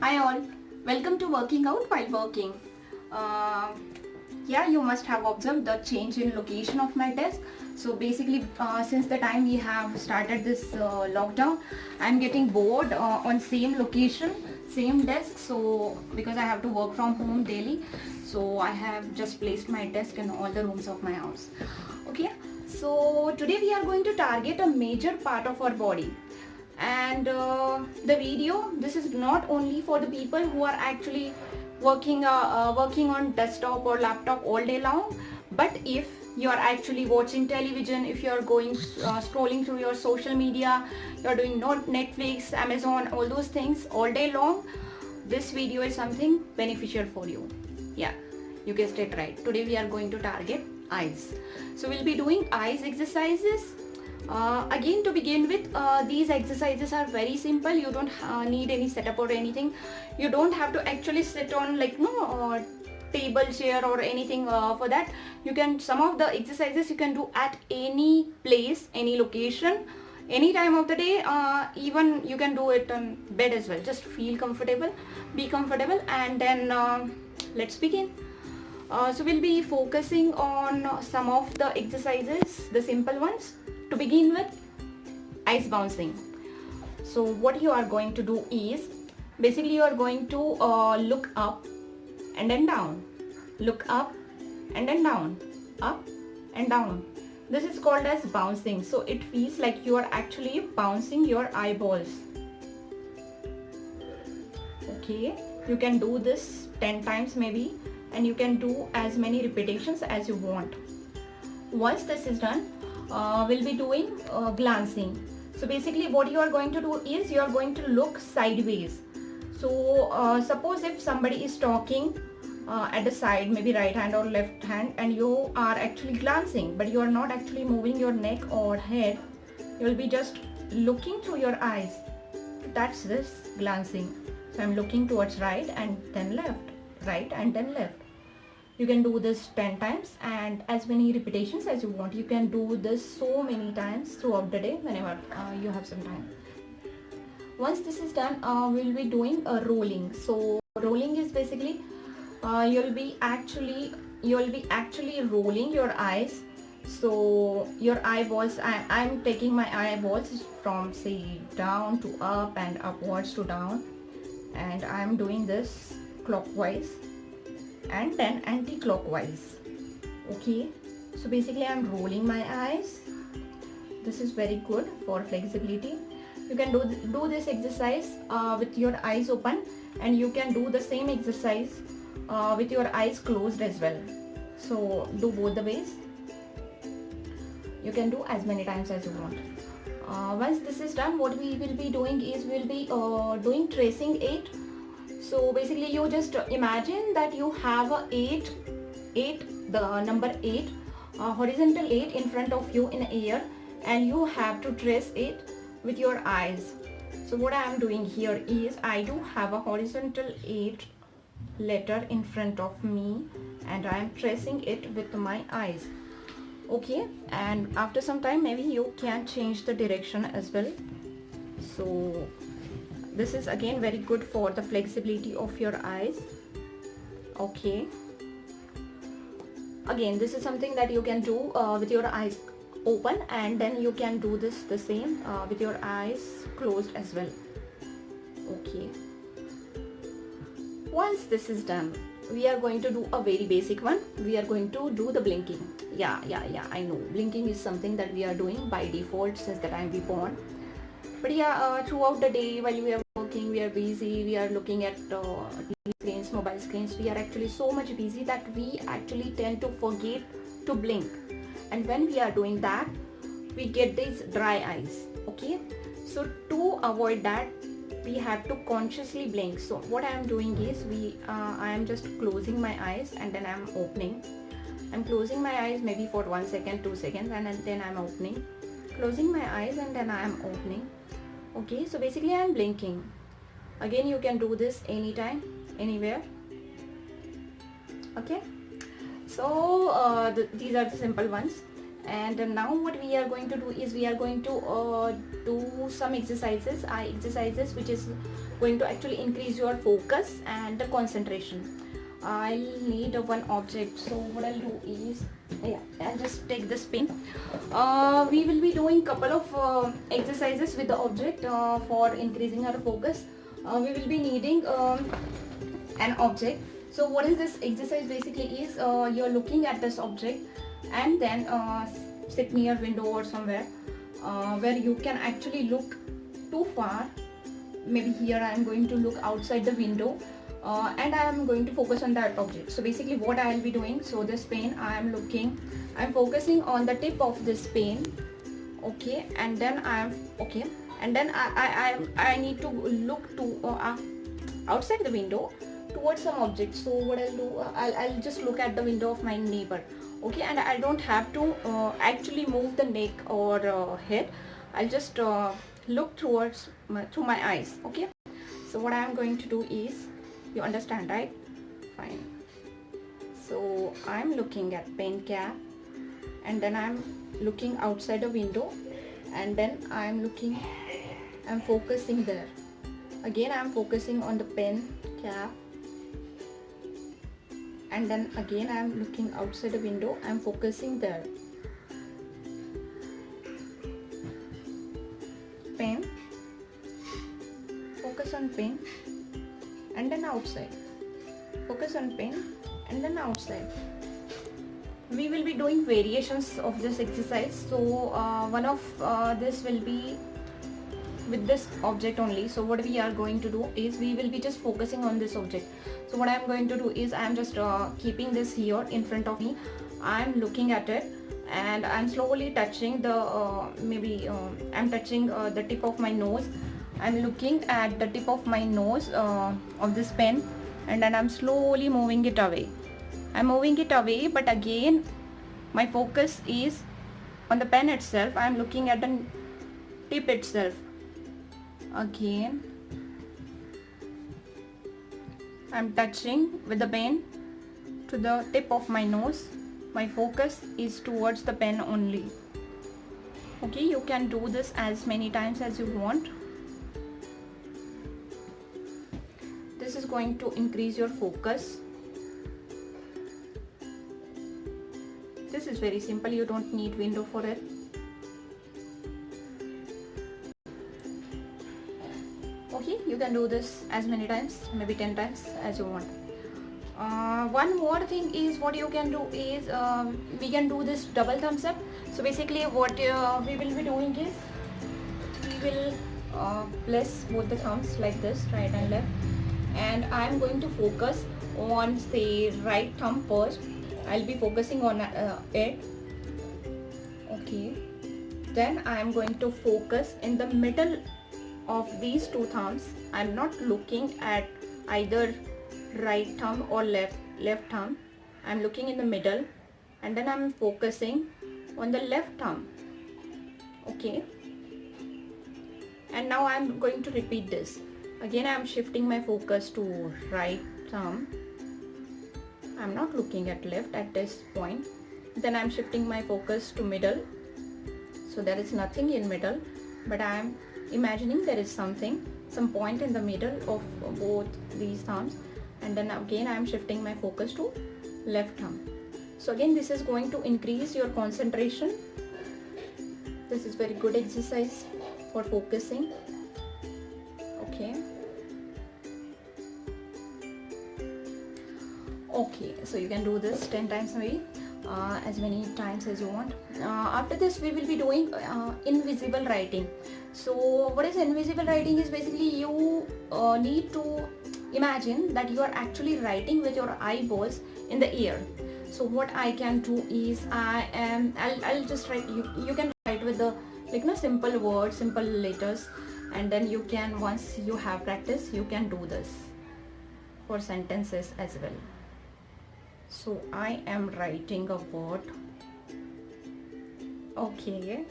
Hi all, welcome to Working Out While Working. Uh, yeah, you must have observed the change in location of my desk. So basically, since the time we have started this lockdown, I'm getting bored on same location, same desk. So because I have to work from home daily, so I have just placed my desk in all the rooms of my house. Okay, so today we are going to target a major part of our body, and the video, this is not only for the people who are actually working on desktop or laptop all day long, but if you are actually watching television, if you are going scrolling through your social media, you are doing not Netflix, Amazon, all those things all day long, this video is something beneficial for you. Yeah, you guessed it right. Today we are going to target eyes. So we'll be doing eyes exercises. Again, to begin with, these exercises are very simple. You don't need any setup or anything. You don't have to actually sit on table, chair or anything for that. You can, some of the exercises you can do at any place, any location, any time of the day. Even you can do it on bed as well. Just feel comfortable, be comfortable, and then let's begin. So we'll be focusing on some of the exercises, the simple ones. To begin with, eyes bouncing. So what you are going to do is, basically you are going to look up and then down, look up and then down, up and down. This is called as bouncing. So it feels like you are actually bouncing your eyeballs. Okay, you can do this 10 times maybe, and you can do as many repetitions as you want. Once this is done, we'll be doing glancing. So basically what you are going to do is, you are going to look sideways. So suppose if somebody is talking at the side, maybe right hand or left hand, and you are actually glancing, but you are not actually moving your neck or head, you will be just looking through your eyes. That's this glancing. So I'm looking towards right and then left, right and then left. You can do this 10 times and as many repetitions as you want. You can do this so many times throughout the day whenever you have some time. Once this is done, we'll be doing a rolling. So rolling is basically you'll be actually rolling your eyes. So your eyeballs, I'm taking my eyeballs from say down to up and upwards to down, and I'm doing this clockwise and then anti-clockwise. Okay, so basically I'm rolling my eyes. This is very good for flexibility. You can do this exercise with your eyes open, and you can do the same exercise with your eyes closed as well. So do both the ways. You can do as many times as you want. Once this is done, what we will be doing is, we'll be doing tracing 8. So basically you just imagine that you have a 8, the number 8, horizontal 8 in front of you in air, and you have to trace it with your eyes. So what I am doing here is, I do have a horizontal 8 letter in front of me, and I am tracing it with my eyes. Okay, and after some time maybe you can change the direction as well. So this is again very good for the flexibility of your eyes. Okay, again this is something that you can do with your eyes open, and then you can do this the same with your eyes closed as well. Okay, once this is done, we are going to do a very basic one. We are going to do the blinking. Yeah, I know blinking is something that we are doing by default since the time we born. But yeah, throughout the day while we are working, we are busy, we are looking at TV screens, mobile screens, we are actually so much busy that we actually tend to forget to blink. And when we are doing that, we get these dry eyes. Okay, so to avoid that, we have to consciously blink. So what I am doing is, I am just closing my eyes and then I am opening. I'm closing my eyes maybe for 1 second, 2 seconds, and then I'm opening, closing my eyes, and then I am opening. Okay, so basically I am blinking. Again, you can do this anytime, anywhere. Okay, so these are the simple ones. And now what we are going to do is, we are going to do some exercises, eye exercises, which is going to actually increase your focus and the concentration. I'll need one object, so what I'll do is, yeah, I'll just take this pen. We will be doing couple of exercises with the object for increasing our focus. We will be needing an object. So what is this exercise basically is, you're looking at this object and then sit near window or somewhere where you can actually look too far. Maybe here I am going to look outside the window and I am going to focus on that object. So basically what I will be doing, so this pen I'm focusing on the tip of this pen, okay, and then I need to look to outside the window towards some object. So what I'll do, I'll just look at the window of my neighbor, okay, and I don't have to actually move the neck or head. I'll just look through my eyes, okay. So what I am going to do is, you understand, right? Fine. So I'm looking at pen cap and then I'm looking outside the window and then I'm focusing there. Again I'm focusing on the pen cap and then again I'm looking outside the window, I'm focusing there. Pen, focus on pen and then outside, focus on pen and then outside. We will be doing variations of this exercise. So one of this will be with this object only. So what we are going to do is, we will be just focusing on this object. So what I am going to do is, I am just keeping this here in front of me. I am looking at it and I am slowly touching the I'm touching the tip of my nose. I'm looking at the tip of my nose of this pen and then I'm slowly moving it away. I'm moving it away, but again my focus is on the pen itself. I'm looking at the tip itself. Again I'm touching with the pen to the tip of my nose. My focus is towards the pen only. Okay, you can do this as many times as you want. This is going to increase your focus. This is very simple, you don't need window for it. Okay, you can do this as many times, maybe 10 times as you want. One more thing is, what you can do is, we can do this double thumbs up. So basically what we will be doing is, we will place both the thumbs like this, right and left, and I am going to focus on the right thumb first. I'll be focusing on it, okay. Then I am going to focus in the middle of these two thumbs. I'm not looking at either right thumb or left thumb. I'm looking in the middle and then I'm focusing on the left thumb, okay. And now I'm going to repeat this. Again I'm shifting my focus to right thumb. I'm not looking at left at this point. Then I'm shifting my focus to middle. So there is nothing in middle, but I am imagining there is something, some point in the middle of both these thumbs. And then again I am shifting my focus to left thumb. So again this is going to increase your concentration. This is very good exercise for focusing, okay. Okay, so you can do this 10 times maybe, as many times as you want. After this we will be doing invisible writing. So what is invisible writing is, basically you need to imagine that you are actually writing with your eyeballs in the air. So what I can do is, I'll just write, you can write with the simple words, simple letters, and then you can, once you have practice, you can do this for sentences as well. So I am writing a word, okay,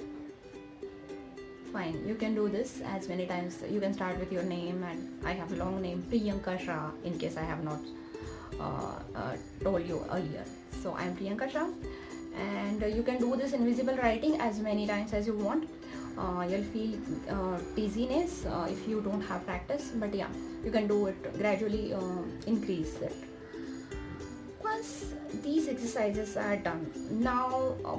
fine. You can do this as many times. You can start with your name, and I have a long name, Priyanka Shah, in case I have not told you earlier. So I am Priyanka Shah, and you can do this invisible writing as many times as you want. you'll feel dizziness if you don't have practice, but yeah, you can do it gradually, increase it. Once these exercises are done, now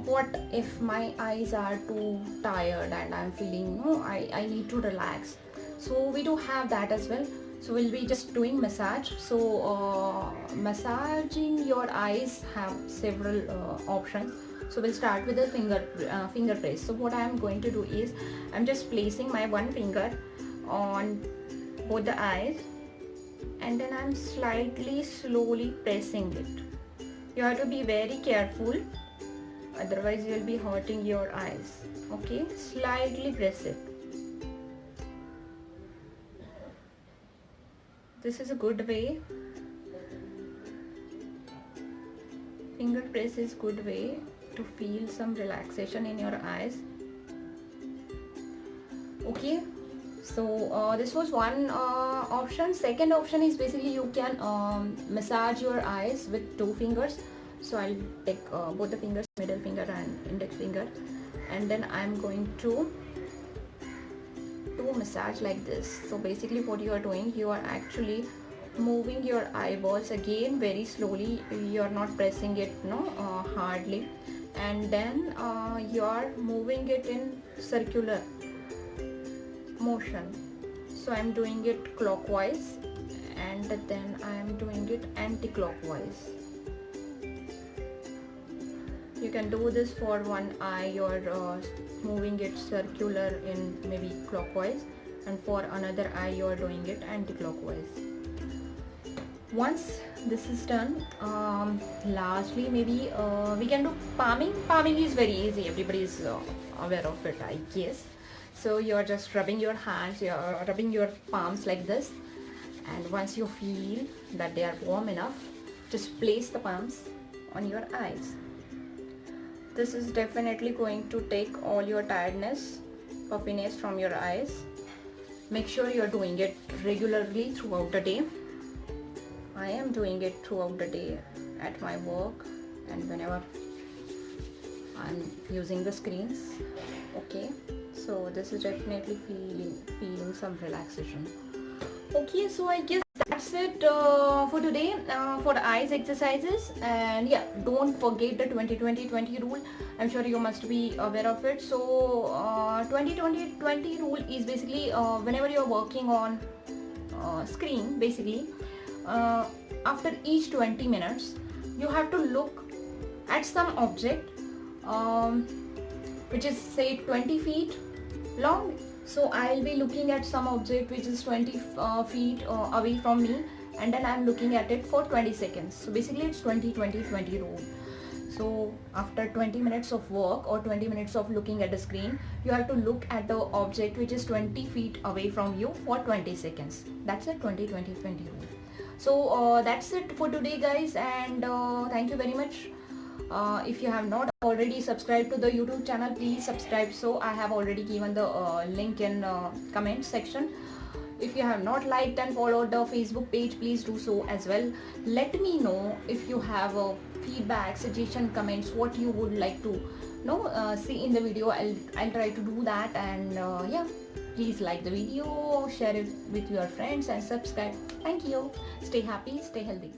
what if my eyes are too tired and I'm feeling no, I need to relax? So we do have that as well. So we'll be just doing massage. So massaging your eyes have several options. So we'll start with the finger press. So what I'm going to do is I'm just placing my one finger on both the eyes, and then I'm slightly slowly pressing it. You have to be very careful, otherwise you'll be hurting your eyes. Okay, slightly press it. This is a good way. Finger press is good way to feel some relaxation in your eyes. Okay, so this was one option. Second option is basically you can massage your eyes with two fingers. So I'll take both the fingers, middle finger and index finger, and then I'm going to do massage like this. So basically what you are doing, you are actually moving your eyeballs again very slowly. You are not pressing it hardly, and then you are moving it in circular motion. So I'm doing it clockwise, and then I am doing it anti-clockwise. You can do this for one eye, you're moving it circular in maybe clockwise, and for another eye you're doing it anti-clockwise. Once this is done, lastly maybe we can do palming. Palming is very easy, everybody is aware of it, I guess. So you're just rubbing your hands, you're rubbing your palms like this, and once you feel that they are warm enough, just place the palms on your eyes. This is definitely going to take all your tiredness, puffiness from your eyes. Make sure you're doing it regularly throughout the day. I am doing it throughout the day at my work and whenever I'm using the screens. Okay, so this is definitely feeling some relaxation. Okay, so I guess that's it for today for the eyes exercises. And yeah, don't forget the 20-20-20 rule. I'm sure you must be aware of it. So 20-20-20 rule is basically whenever you're working on screen, basically after each 20 minutes you have to look at some object which is say 20 feet long. So I'll be looking at some object which is 20 feet away from me, and then I'm looking at it for 20 seconds. So basically it's 20-20-20 rule. So after 20 minutes of work or 20 minutes of looking at the screen, you have to look at the object which is 20 feet away from you for 20 seconds. That's a 20-20-20 rule. So that's it for today, guys, and thank you very much. If you have not already subscribed to the YouTube channel, please subscribe. So I have already given the link in comment section. If you have not liked and followed the Facebook page, please do so as well. Let me know if you have feedback, suggestion, comments, what you would like to see in the video. I'll try to do that. And yeah, please like the video, share it with your friends and subscribe. Thank you. Stay happy, stay healthy.